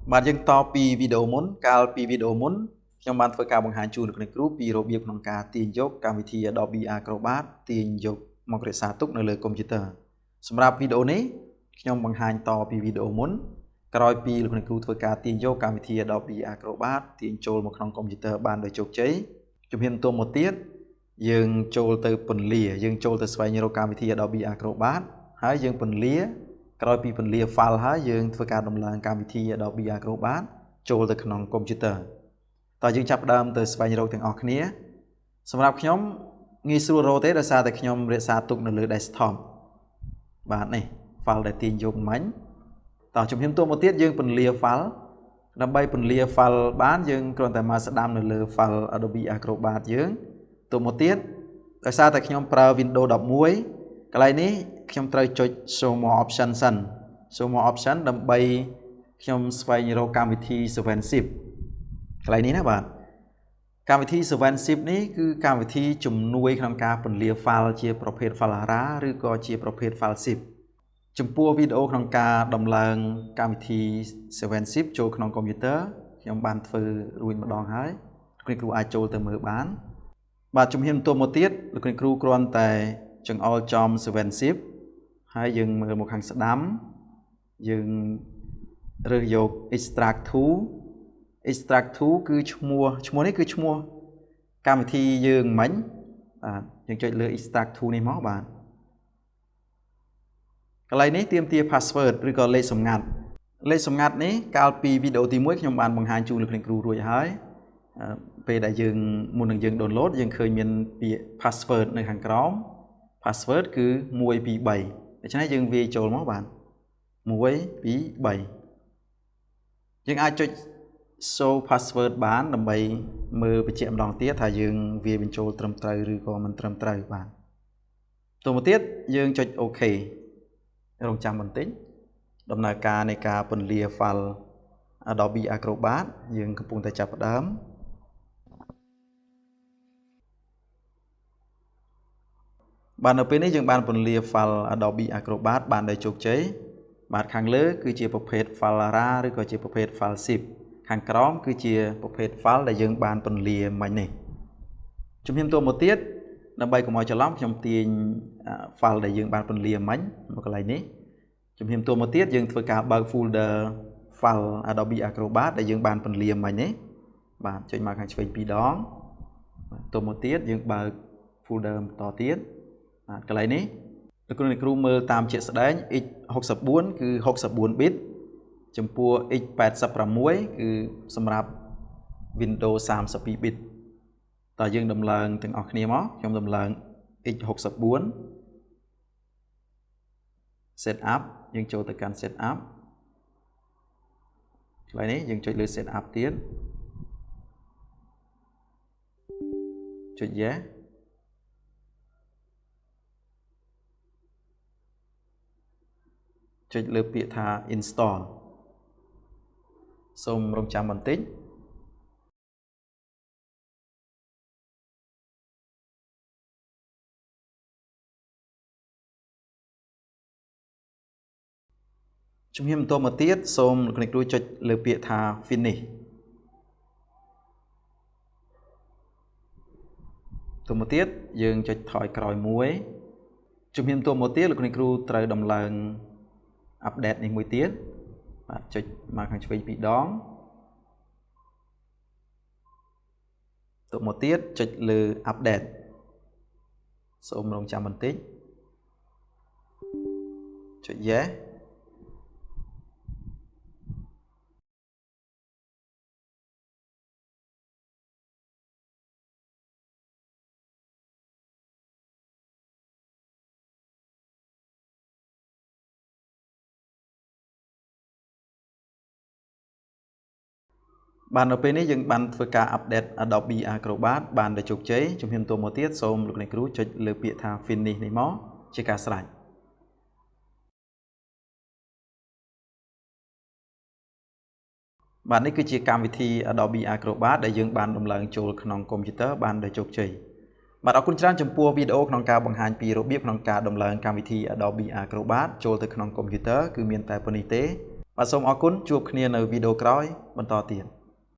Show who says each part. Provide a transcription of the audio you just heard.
Speaker 1: bạn dân to pi video muốn cao pi video muốn trong ban phơi cao bằng hai chu đượcใน group ពីរបៀបក្នុងការទាញយកកម្មវិធី Adobe Acrobat ទាញយកមករក្សាទុកនៅលើកុំព្យូទ័រសម្រាប់វីដេអូនេះខ្ញុំបង្ហាញតពីវីដេអូមុនក្រោយពីលោកអ្នកគ្រូធ្វើការទាញយកកម្មវិធី Adobe Acrobat ទាញចូលមកក្នុងកុំព្យូទ័របានដោយជោគជ័យជំហានបន្ទាប់មកទៀតយើងចូលទៅពន្លាយើងចូលទៅស្វែងរកកម្មវិធី Adobe Acrobat ហើយយើងពន្លាក្រោយពីពន្លា file ហើយយើងធ្វើការដំឡើងកម្មវិធី Adobe Acrobat ចូលទៅក្នុងកុំព្យូទ័រតើយើងចាប់ផ្ដើមទៅស្វែងរកទាំងអស់គ្នាសម្រាប់ខ្ញុំងាយស្រួលរកទេដោយសារតែខ្ញុំរក្សាទុកនៅលើ desktop បាទនេះ file ដែលទាញយកមិញតើជំហានបន្ទាប់មកទៀតយើងពន្លា file ដើម្បីពន្លា file បានយើងគ្រាន់តែមកស្ដាំនៅលើ file Adobe Acrobat យើងទៅមកទៀតដោយសារតែខ្ញុំប្រើ Windows 11កន្លែងនេះខ្ញុំត្រូវចុច Show More Option សិន Show More Option ដើម្បីខ្ញុំស្វែងរកកម្មវិធី 7zip កន្លែងនេះណាបាទកម្មវិធី 7zip នេះគឺកម្មវិធីជំនួយក្នុងការពន្លា file ជាប្រភេទ file RAR ឬក៏ជាប្រភេទ file zip ចំពោះវីដេអូក្នុងការដំឡើងកម្មវិធី 7zip ចូលក្នុងកុំព្យូទ័រខ្ញុំបានធ្វើរួចម្ដងហើយលោកគ្រូអាចចូលទៅមើលបានបាទជំហានបន្ទាប់មកទៀតលោកគ្រូគ្រាន់តែចង្អុលចំ 7zip ហើយយើងមើលមកខាងស្ដាំយើងរើសយក extract to គឺឈ្មោះនេះគឺឈ្មោះកម្មវិធីយើងមិញបាទយើងចុចលើ extract to នេះមកបាទកន្លែងនេះទាមទារ password ឬក៏លេខសម្ងាត់នេះកាលពីវីដេអូទី1ខ្ញុំបានបង្ហាញជូនលោកគ្រូរួចហើយពេលដែលយើងមុននឹងយើង download យើងឃើញមានពាក្យ password នៅខាងក្រោម password គឺ1 2 3ដូច្នេះយើងវាយចូលមកបាទ1 2 3យើងអាចចុច show password បានដើម្បីមើលបញ្ជាក់ម្ដងទៀតថាយើងវាបញ្ចូលត្រឹមត្រូវឬក៏មិនត្រឹមត្រូវបាទតទៅមកទៀតយើងចុច OK រងចាំបន្តិចដំណើរការនៃការពន្លា file Adobe Acrobat យើងកំពុងតែចាប់ផ្ដើមបាទនៅពេលនេះយើងបានពន្លា file Adobe Acrobat បានដោយជោគជ័យបាទខាងលើគឺជាប្រភេទ file RAR ឬក៏ជាប្រភេទ file zip ខាងក្រោមគឺជាប្រភេទ file ដែលយើងបានពន្លាមិញនេះជំហានបន្ទាប់មកទៀតដើម្បីកុំឲ្យច្រឡំខ្ញុំទាញ file ដែលយើងបានពន្លាមិញមកកន្លែងនេះជំហានបន្ទាប់មកទៀតយើងធ្វើការបើក folder file Adobe Acrobat ដែលយើងបានពន្លាមិញនេះបាទចុចមកខាងឆ្វេង2ដងបន្ទាប់មកទៀតយើងបើក folder បន្តទៀតបាទកន្លែងនេះលោកគ្រូមើលតាមជាក់ស្ដែង x64 គឺ64 bit ចំពោះ x86 គឺសម្រាប់ Windows 32 bit តើយើងដំឡើងទាំងអស់គ្នាមកខ្ញុំដំឡើង x64 set up យើងចូលទៅកាន់ set up កន្លែងនេះយើងចុចលើ set up ទៀតចុច yesចុចលើពាក្យថា install សូមរងចាំបន្តិចជំហានបន្ទាប់មកទៀតសូមលោកគ្រូចុចលើពាក្យថា finish ទៅមកទៀតយើងចុចថយក្រោយមួយជំហានបន្ទាប់មកទៀតលោកគ្រូត្រូវដំឡើង update នេះមួយទៀតបាទចុចមកខាងឆ្វេង2ដងទៅមកទៀតចុចលើ update សូមរងចាំបន្តិចចុច yesបាននៅពេលនេះយើងបានធ្វើការ update Adobe Acrobat បានដោយជោគជ័យជំហានបន្ទាប់មកទៀតសូមលោកអ្នកគ្រូចុចលើពាក្យថា finish នេះមកជាការស្រេចបាទនេះគឺជាកម្មវិធី Adobe Acrobat ដែលយើងបានដំឡើងចូលក្នុងកុំព្យូទ័របានដោយជោគជ័យបាទអរគុណច្រើនចំពោះវីដេអូក្នុងការបង្ហាញពីរបៀបក្នុងការដំឡើងកម្មវិធី Adobe Acrobat ចូលទៅក្នុងកុំព្យូទ័រគឺមានតែប៉ុណ្្នេះទេ បាទសូមអរគុណជួបគ្នានៅវីដេអូក្រោយបន្តទៀត